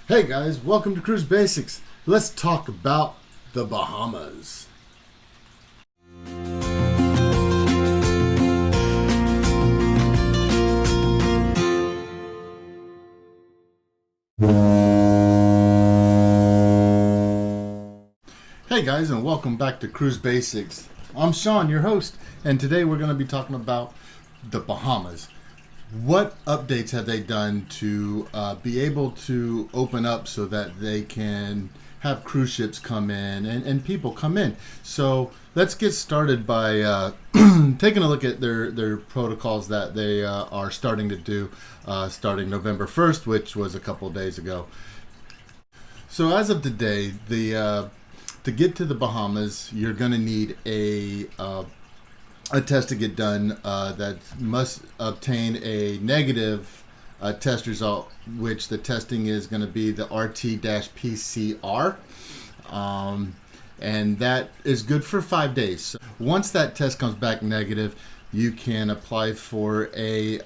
Hey guys, welcome to Cruise Basics. Let's talk about the Bahamas. Hey guys, and welcome back to Cruise Basics. I'm Sean, your host, and today we're going to be talking about the Bahamas. What updates have they done to be able to open up so that they can have cruise ships come in and people come in? So let's get started by taking a look at their protocols that they are starting to do starting November 1st, which was a couple days ago. So as of today, to get to the Bahamas, you're going to need a test to get done that must obtain a negative test result, which the testing is going to be the RT-PCR. And that is good for 5 days. So once that test comes back negative, you can apply for a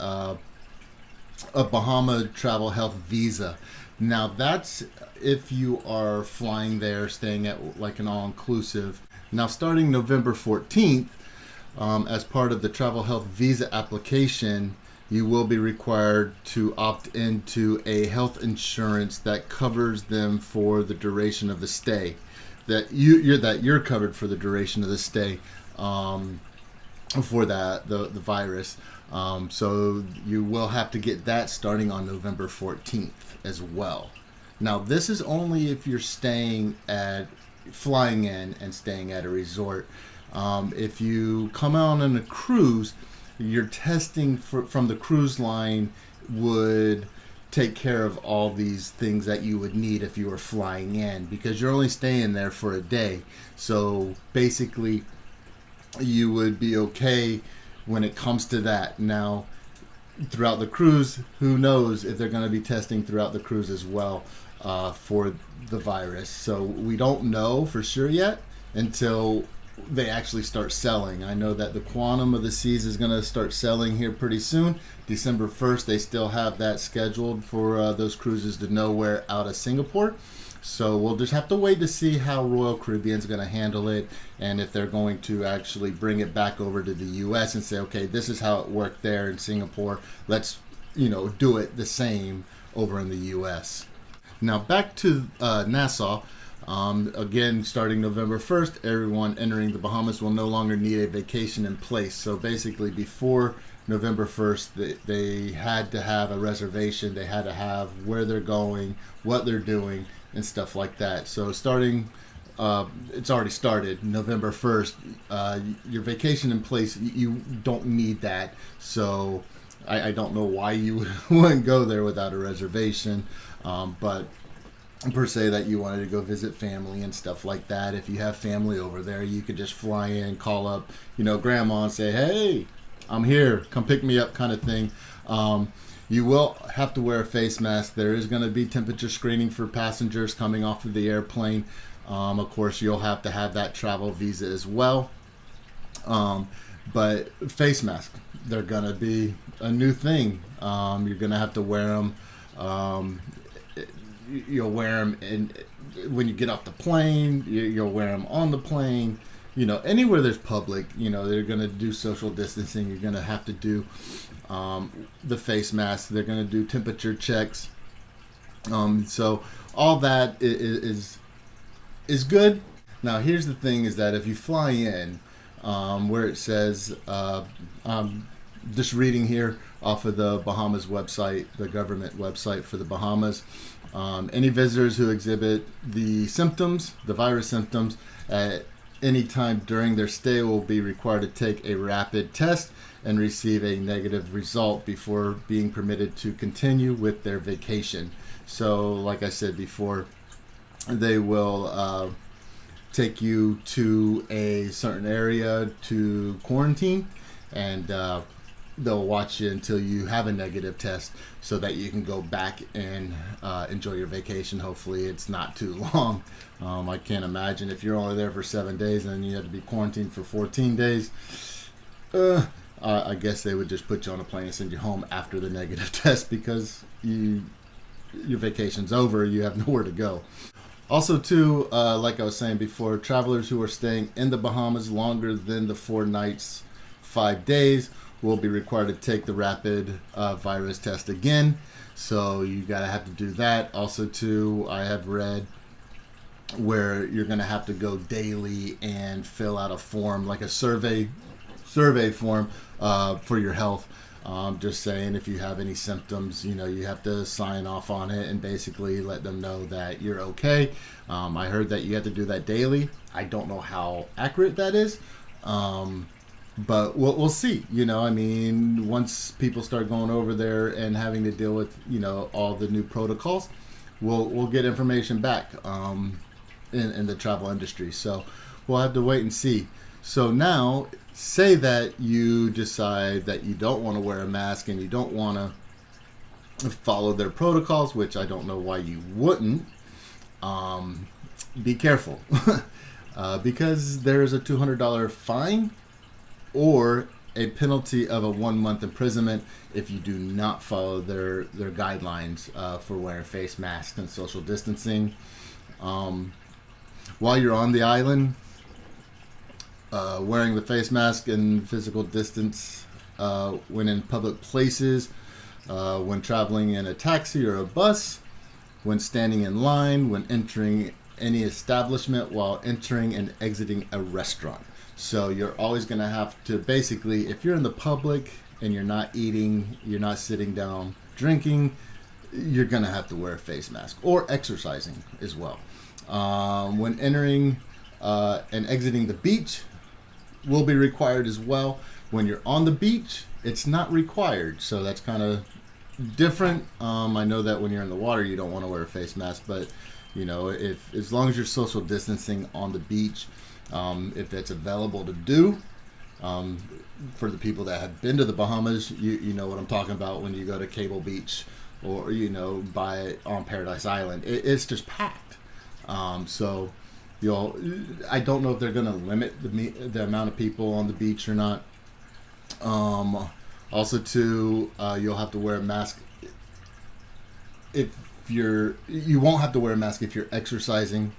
Bahama travel health visa. Now that's if you are flying there, staying at like an all-inclusive. Now starting November 14th, as part of the travel health visa application, you will be required to opt into a health insurance that covers them for the duration of the stay. That you're covered for the duration of the stay for the virus. So you will have to get that starting on November 14th as well. Now this is only if you're flying in and staying at a resort. If you come out on a cruise, your testing from the cruise line would take care of all these things that you would need if you were flying in, because you're only staying there for a day. So basically you would be okay when it comes to that. Now throughout the cruise, who knows if they're going to be testing throughout the cruise as well for the virus. So we don't know for sure yet until they actually start selling. I know that the Quantum of the Seas is going to start selling here pretty soon. December 1st, they still have that scheduled for those cruises to nowhere out of Singapore. So we'll just have to wait to see how Royal Caribbean's going to handle it, and if they're going to actually bring it back over to the U.S. and say, okay, this is how it worked there in Singapore. Let's, do it the same over in the U.S. Now back to Nassau. Again, starting November 1st, everyone entering the Bahamas will no longer need a vacation in place. So basically, before November 1st, they had to have a reservation. They had to have where they're going, what they're doing, and stuff like that. So starting, it's already started, November 1st, your vacation in place, you don't need that. So I don't know why you wouldn't go there without a reservation, but per se that you wanted to go visit family and stuff like that. If you have family over there, you could just fly in, call up, grandma and say, hey, I'm here, come pick me up, kind of thing. You will have to wear a face mask. There is going to be temperature screening for passengers coming off of the airplane. Of course, you'll have to have that travel visa as well. But face mask, they're going to be a new thing. You're going to have to wear them. You'll wear them when you get off the plane. You'll wear them on the plane. Anywhere there's public, they're going to do social distancing. You're going to have to do the face mask. They're going to do temperature checks. So all that is good. Now here's the thing: is that if you fly in, where it says, just reading here off of the Bahamas website, the government website for the Bahamas. Any visitors who exhibit the virus symptoms at any time during their stay will be required to take a rapid test and receive a negative result before being permitted to continue with their vacation. So like I said before, they will take you to a certain area to quarantine, and they'll watch you until you have a negative test so that you can go back and enjoy your vacation. Hopefully it's not too long. I can't imagine if you're only there for 7 days and then you have to be quarantined for 14 days. I guess they would just put you on a plane and send you home after the negative test, because you your vacation's over, you have nowhere to go. Also, too, like I was saying before, travelers who are staying in the Bahamas longer than the 4 nights, 5 days will be required to take the rapid virus test again. So you gotta have to do that. Also, too, I have read where you're gonna have to go daily and fill out a form, like a survey form for your health. Just saying, if you have any symptoms, you have to sign off on it and basically let them know that you're okay. I heard that you have to do that daily. I don't know how accurate that is, but we'll see. Once people start going over there and having to deal with all the new protocols, we'll get information back in the travel industry. So we'll have to wait and see. So now, say that you decide that you don't want to wear a mask and you don't want to follow their protocols, which I don't know why you wouldn't. Be careful because there's a $200 fine or a penalty of a 1-month imprisonment if you do not follow their guidelines for wearing face masks and social distancing. While you're on the island, wearing the face mask and physical distance when in public places, when traveling in a taxi or a bus, when standing in line, when entering any establishment, while entering and exiting a restaurant. So you're always going to have to, basically, if you're in the public and you're not eating, you're not sitting down drinking, you're going to have to wear a face mask, or exercising as well. When entering and exiting the beach will be required as well. When you're on the beach, it's not required, so that's kind of different. I know that when you're in the water, you don't want to wear a face mask, but if as long as you're social distancing on the beach, if it's available to do, for the people that have been to the Bahamas, you know what I'm talking about when you go to Cable Beach or on Paradise Island. It's just packed. So I don't know if they're going to limit the amount of people on the beach or not. Also, too, you'll have to wear a mask you won't have to wear a mask if you're exercising.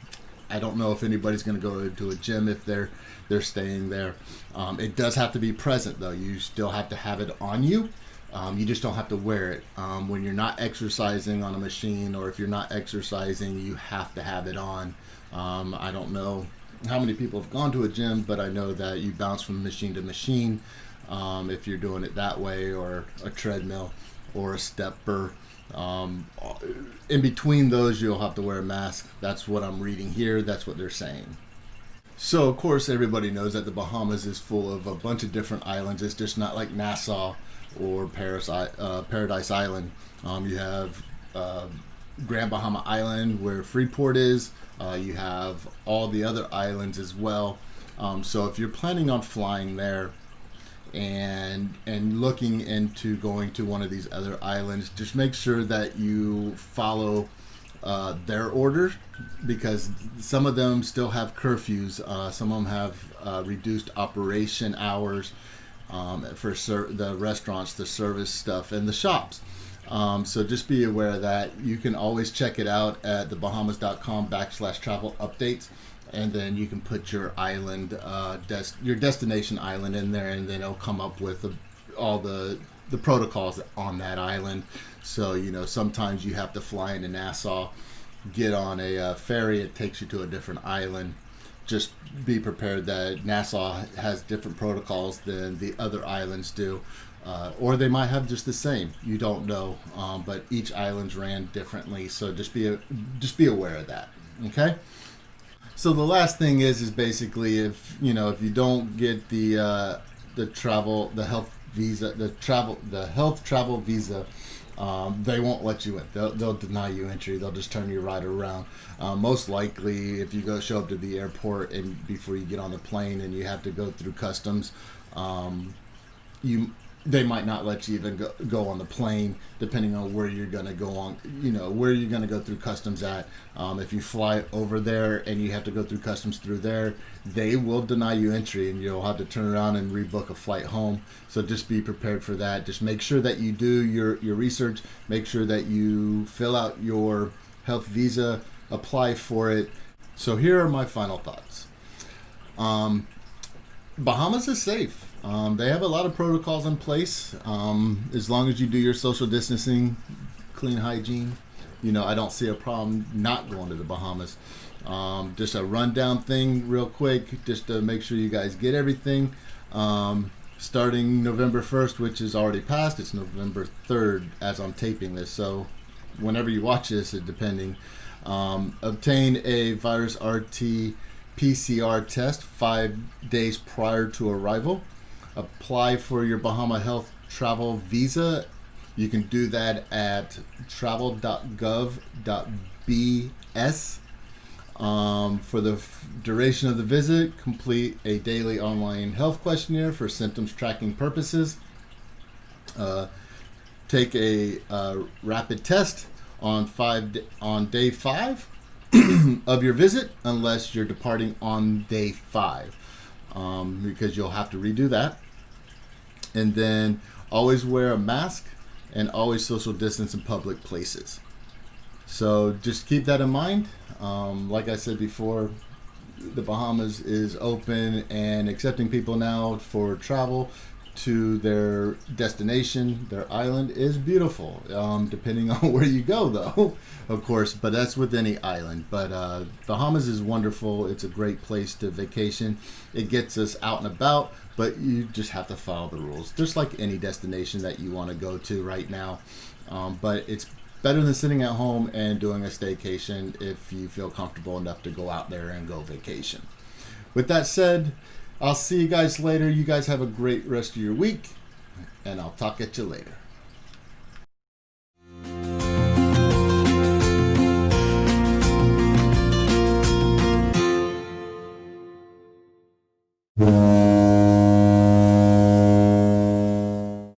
I don't know if anybody's going to go to a gym if they're staying there. It does have to be present, though. You still have to have it on you. You just don't have to wear it. When you're not exercising on a machine, or if you're not exercising, you have to have it on. I don't know how many people have gone to a gym, but I know that you bounce from machine to machine if you're doing it that way, or a treadmill or a stepper. In between those, you'll have to wear a mask. That's what I'm reading here. That's what they're saying. So, of course, everybody knows that the Bahamas is full of a bunch of different islands. It's just not like Nassau or Paradise Island. You have Grand Bahama Island, where Freeport is. You have all the other islands as well. So if you're planning on flying there and looking into going to one of these other islands, just make sure that you follow their order, because some of them still have curfews. Some of them have reduced operation hours for the restaurants, the service stuff, and the shops. So just be aware of that. You can always check it out at thebahamas.com/travel updates, and then you can put your island, your destination island in there, and then it'll come up with all the protocols on that island. So, sometimes you have to fly into Nassau, get on a ferry, it takes you to a different island. Just be prepared that Nassau has different protocols than the other islands do. Or they might have just the same. You don't know, but each island's ran differently. So just be aware of that. Okay. So the last thing is basically if you don't get the health travel visa, they won't let you in. They'll deny you entry. They'll just turn you right around. Most likely, if you show up to the airport and before you get on the plane and you have to go through customs, they might not let you even go on the plane, depending on where you're going to go on, where you're going to go through customs at. If you fly over there and you have to go through customs through there, they will deny you entry and you'll have to turn around and rebook a flight home. So just be prepared for that. Just make sure that you do your research. Make sure that you fill out your health visa, apply for it. So here are my final thoughts. Bahamas is safe. They have a lot of protocols in place. As long as you do your social distancing, clean hygiene, I don't see a problem not going to the Bahamas. Just a rundown thing real quick, just to make sure you guys get everything. Starting November 1st, which is already passed, it's November 3rd as I'm taping this. So whenever you watch this, depending, obtain a virus RT PCR test 5 days prior to arrival. Apply for your Bahama Health travel visa. You can do that at travel.gov.bs. For the duration of the visit, complete a daily online health questionnaire for symptoms tracking purposes. Take a rapid test on day 5 of your visit, unless you're departing on day 5, because you'll have to redo that. And then always wear a mask and always social distance in public places. So just keep that in mind. Like I said before, the Bahamas is open and accepting people now for travel to their destination. Their island is beautiful, depending on where you go, though, of course, but that's with any island. But Bahamas is wonderful. It's a great place to vacation. It gets us out and about, but you just have to follow the rules, just like any destination that you want to go to right now. But it's better than sitting at home and doing a staycation if you feel comfortable enough to go out there and go vacation. With that said, I'll see you guys later. You guys have a great rest of your week, and I'll talk at you later.